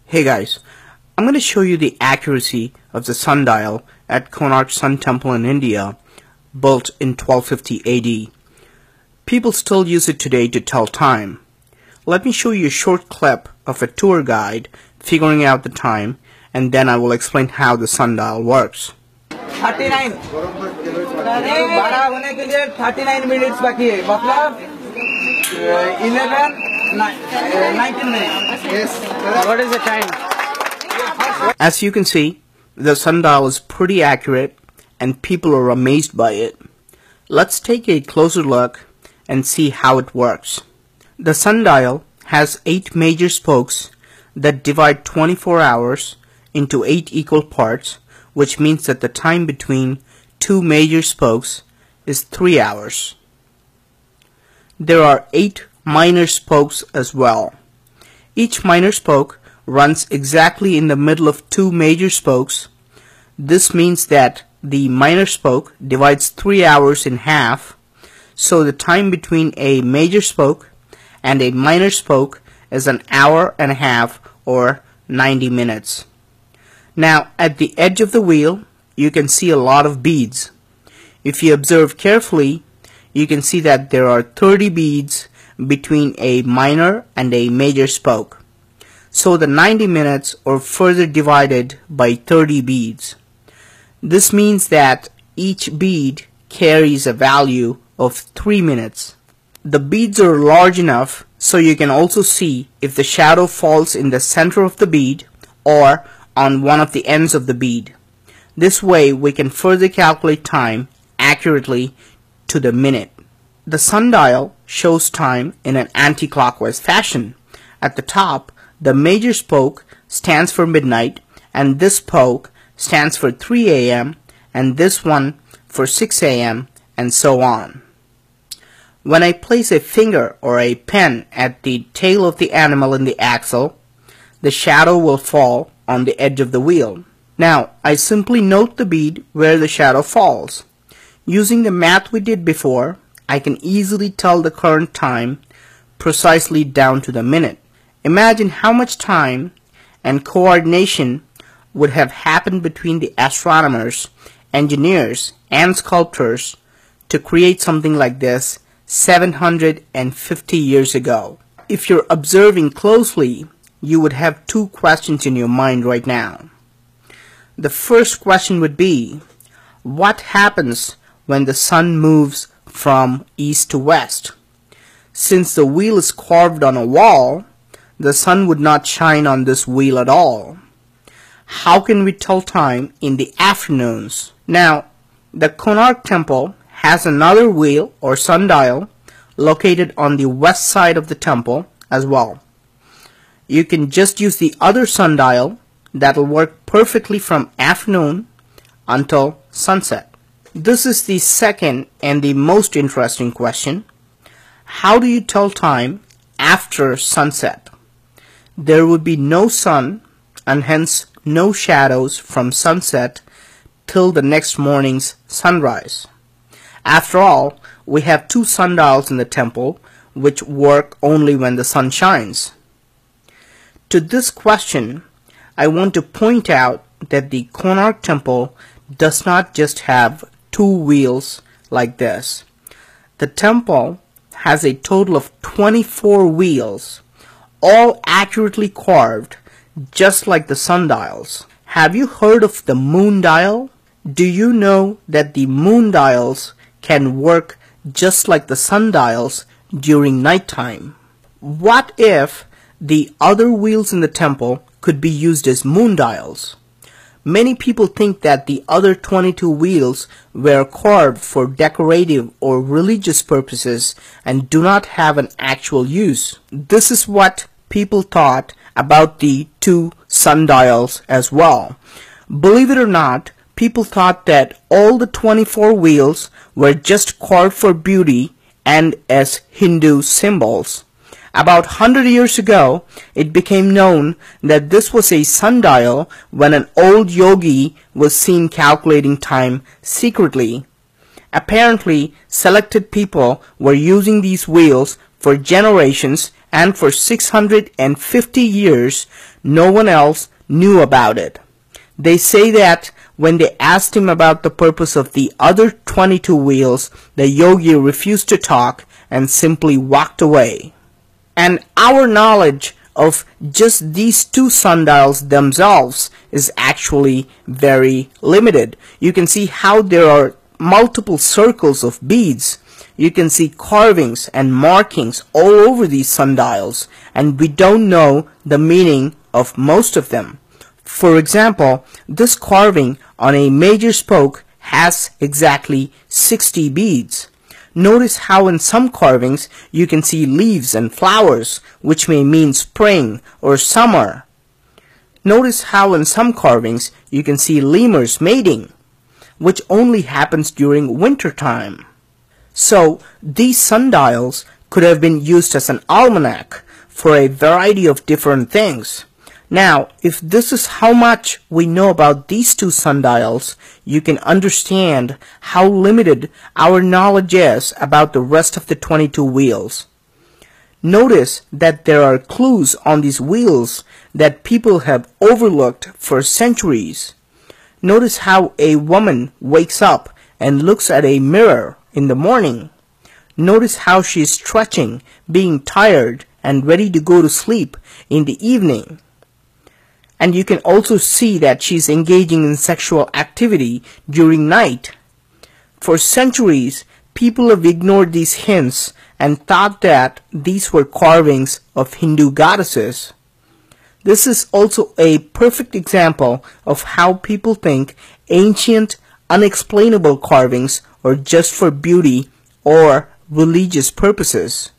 Hey guys, I'm going to show you the accuracy of the sundial at Konark Sun Temple in India, built in 1250 AD. People still use it today to tell time. Let me show you a short clip of a tour guide figuring out the time, and then I will explain how the sundial works. 39 12 होने के लिए 39 minutes बाकी है मतलब 19 minutes. Yes. What is the time? As you can see, the sundial is pretty accurate and people are amazed by it. Let's take a closer look and see how it works. The sundial has 8 major spokes that divide 24 hours into 8 equal parts, which means that the time between 2 major spokes is 3 hours. There are 8 minor spokes as well. Each minor spoke runs exactly in the middle of 2 major spokes. This means that the minor spoke divides 3 hours in half, so the time between a major spoke and a minor spoke is an hour and a half, or 90 minutes. Now, at the edge of the wheel, you can see a lot of beads. If you observe carefully, you can see that there are 30 beads between a minor and a major spoke. So the 90 minutes are further divided by 30 beads. This means that each bead carries a value of 3 minutes. The beads are large enough so you can also see if the shadow falls in the center of the bead or on one of the ends of the bead. This way we can further calculate time accurately to the minute. The sundial shows time in an anti-clockwise fashion. At the top, the major spoke stands for midnight, and this spoke stands for 3 a.m., and this one for 6 a.m., and so on. When I place a finger or a pen at the tail of the animal in the axle, the shadow will fall on the edge of the wheel. Now, I simply note the bead where the shadow falls. Using the math we did before, I can easily tell the current time precisely down to the minute. Imagine how much time and coordination would have happened between the astronomers, engineers, and sculptors to create something like this 750 years ago. If you're observing closely, you would have 2 questions in your mind right now. The first question would be, what happens when the sun moves from east to west? Since the wheel is carved on a wall, the sun would not shine on this wheel at all. How can we tell time in the afternoons? Now, the Konark temple has another wheel or sundial located on the west side of the temple as well. You can just use the other sundial that'll work perfectly from afternoon until sunset. This is the second and the most interesting question. How do you tell time after sunset? There would be no sun and hence no shadows from sunset till the next morning's sunrise. After all, we have 2 sundials in the temple which work only when the sun shines. To this question, I want to point out that the Konark temple does not just have 2 wheels like this. The temple has a total of 24 wheels, all accurately carved, just like the sundials. Have you heard of the moon dial? Do you know that the moon dials can work just like the sundials during nighttime? What if the other wheels in the temple could be used as moon dials? Many people think that the other 22 wheels were carved for decorative or religious purposes and do not have an actual use. This is what people thought about the 2 sundials as well. Believe it or not, people thought that all the 24 wheels were just carved for beauty and as Hindu symbols. About 100 years ago, it became known that this was a sundial when an old yogi was seen calculating time secretly. Apparently, selected people were using these wheels for generations, and for 650 years, no one else knew about it. They say that when they asked him about the purpose of the other 22 wheels, the yogi refused to talk and simply walked away. And our knowledge of just these two sundials themselves is actually very limited. You can see how there are multiple circles of beads. You can see carvings and markings all over these sundials, and we don't know the meaning of most of them. For example, this carving on a major spoke has exactly 60 beads. Notice how in some carvings you can see leaves and flowers, which may mean spring or summer. Notice how in some carvings you can see lemurs mating, which only happens during winter time. So these sundials could have been used as an almanac for a variety of different things. Now, if this is how much we know about these two sundials, you can understand how limited our knowledge is about the rest of the 22 wheels. Notice that there are clues on these wheels that people have overlooked for centuries. Notice how a woman wakes up and looks at a mirror in the morning. Notice how she is stretching, being tired and ready to go to sleep in the evening. And you can also see that she's engaging in sexual activity during night. For centuries, people have ignored these hints and thought that these were carvings of Hindu goddesses. This is also a perfect example of how people think ancient, unexplainable carvings are just for beauty or religious purposes.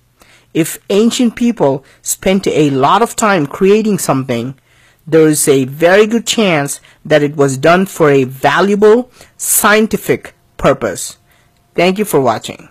If ancient people spent a lot of time creating something, there is a very good chance that it was done for a valuable scientific purpose. Thank you for watching.